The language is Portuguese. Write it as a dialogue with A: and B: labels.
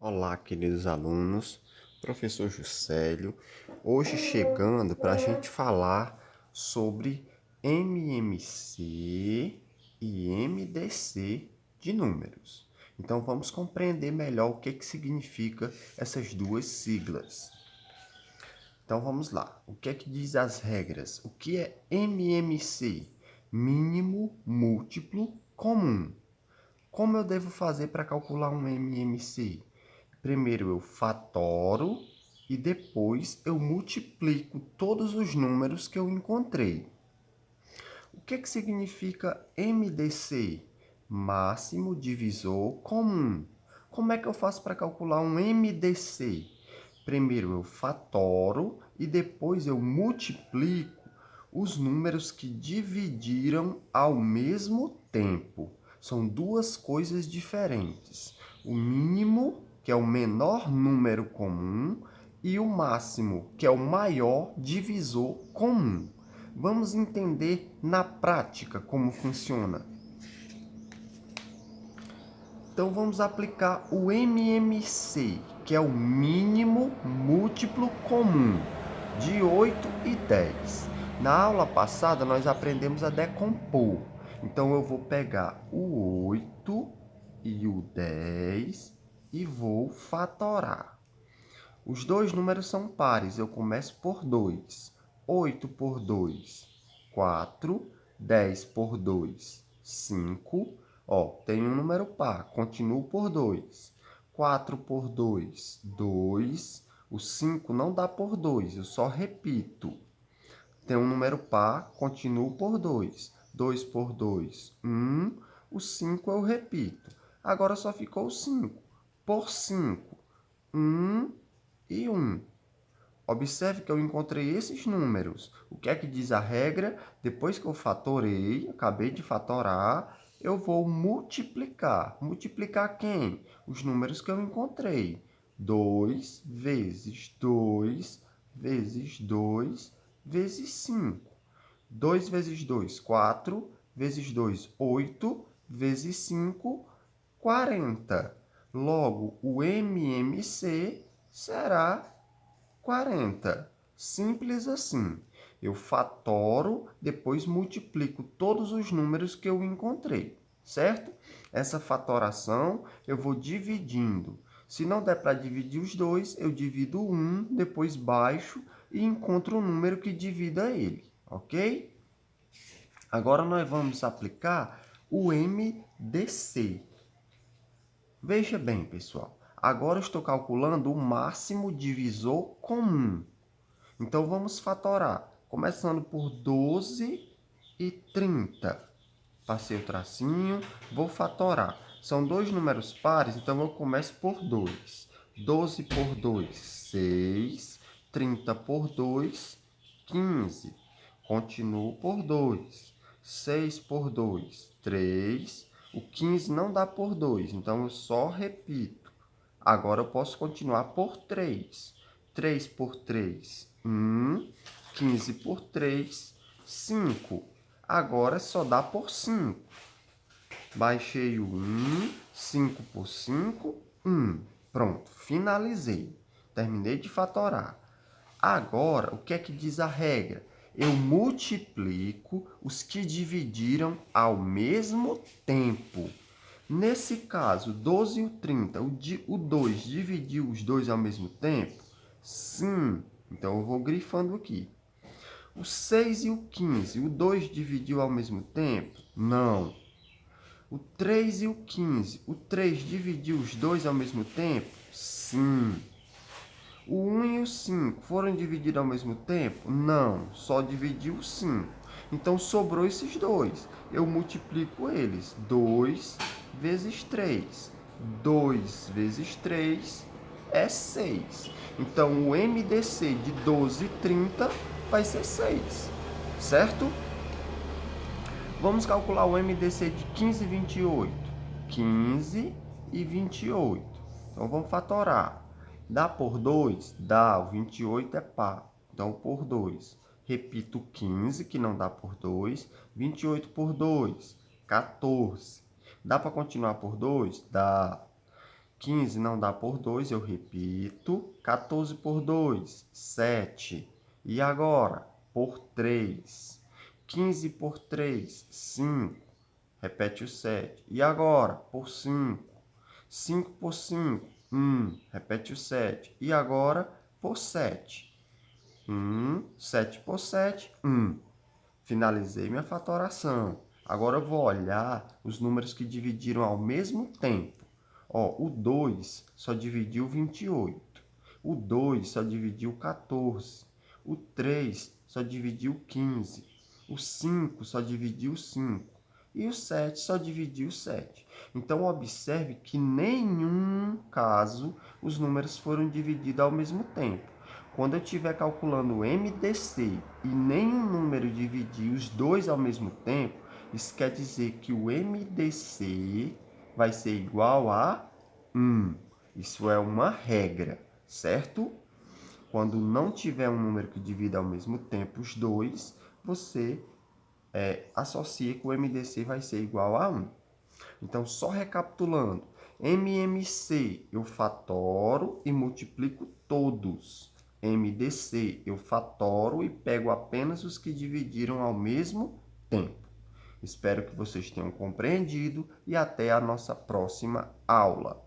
A: Olá, queridos alunos, professor Juscelio, hoje chegando para a gente falar sobre MMC e MDC de números. Então, vamos compreender melhor o que significa essas duas siglas. Então, vamos lá. O que é que diz as regras? O que é MMC? Mínimo múltiplo comum. Como eu devo fazer para calcular um MMC? Primeiro eu fatoro e depois eu multiplico todos os números que eu encontrei. O que significa MDC? Máximo divisor comum. Como é que eu faço para calcular um MDC? Primeiro eu fatoro e depois eu multiplico os números que dividiram ao mesmo tempo. São duas coisas diferentes. O mínimo, que é o menor número comum, e o máximo, que é o maior divisor comum. Vamos entender na prática como funciona. Então vamos aplicar o MMC, que é o mínimo múltiplo comum, de 8 e 10. Na aula passada nós aprendemos a decompor. Então eu vou pegar o 8 e o 10 e vou fatorar. Os dois números são pares, eu começo por 2. 8 por 2, 4. 10 por 2, 5. Ó, tem um número par, continuo por 2. 4 por 2, 2. O 5 não dá por 2, eu só repito. Tem um número par, continuo por 2. 2 por 2, 1. O 5 eu repito. Agora só ficou o 5. Por 5, 1 e 1. Observe que eu encontrei esses números. O que é que diz a regra? Depois que eu fatorei, acabei de fatorar, eu vou multiplicar. Multiplicar quem? Os números que eu encontrei. 2 vezes 2 vezes 2 vezes 5. 2 vezes 2, 4. Vezes 2, 8. Vezes 5, 40. Logo, o MMC será 40. Simples assim. Eu fatoro, depois multiplico todos os números que eu encontrei, certo? Essa fatoração eu vou dividindo. Se não der para dividir os dois, eu divido um, depois baixo e encontro o número que divida ele, ok? Agora nós vamos aplicar o MDC. Veja bem, pessoal. Agora eu estou calculando o máximo divisor comum. Então, vamos fatorar. Começando por 12 e 30. Passei o tracinho, vou fatorar. São dois números pares, então eu começo por 2. 12 por 2, 6. 30 por 2, 15. Continuo por 2. 6 por 2, 3. O 15 não dá por 2, então eu só repito. Agora eu posso continuar por 3. 3 por 3, 1. 15 por 3, 5. Agora só dá por 5. Baixei o 1. 5 por 5, 1. Pronto, finalizei. Terminei de fatorar. Agora, o que é que diz a regra? Eu multiplico os que dividiram ao mesmo tempo. Nesse caso, 12 e o 30, o 2 dividiu os dois ao mesmo tempo? Sim. Então, eu vou grifando aqui. O 6 e o 15, o 2 dividiu ao mesmo tempo? Não. O 3 e o 15, o 3 dividiu os dois ao mesmo tempo? Sim. O 1 e o 5 foram divididos ao mesmo tempo? Não, só dividiu o 5. Então, sobrou esses dois. Eu multiplico eles. 2 vezes 3. 2 vezes 3 é 6. Então, o MDC de 12 e 30 vai ser 6. Certo? Vamos calcular o MDC de 15 e 28. 15 e 28. Então, vamos fatorar. Dá por 2? Dá. O 28 é par. Então, por 2. Repito 15, que não dá por 2. 28 por 2, 14. Dá para continuar por 2? Dá. 15 não dá por 2, eu repito. 14 por 2, 7. E agora, por 3. 15 por 3, 5. Repete o 7. E agora, por 5. 5 por 5, 1. Repete o 7. E agora, por 7. 7 por 7, 1. Finalizei minha fatoração. Agora eu vou olhar os números que dividiram ao mesmo tempo. O 2 só dividiu 28. O 2 só dividiu 14. O 3 só dividiu 15. O 5 só dividiu 5. E o 7 só dividiu 7. Então, observe que em nenhum caso os números foram divididos ao mesmo tempo. Quando eu estiver calculando o MDC e nenhum número dividir os dois ao mesmo tempo, isso quer dizer que o MDC vai ser igual a 1. Isso é uma regra, certo? Quando não tiver um número que divida ao mesmo tempo os dois, você associa que o MDC vai ser igual a 1. Então, só recapitulando, MMC eu fatoro e multiplico todos. MDC eu fatoro e pego apenas os que dividiram ao mesmo tempo. Espero que vocês tenham compreendido e até a nossa próxima aula.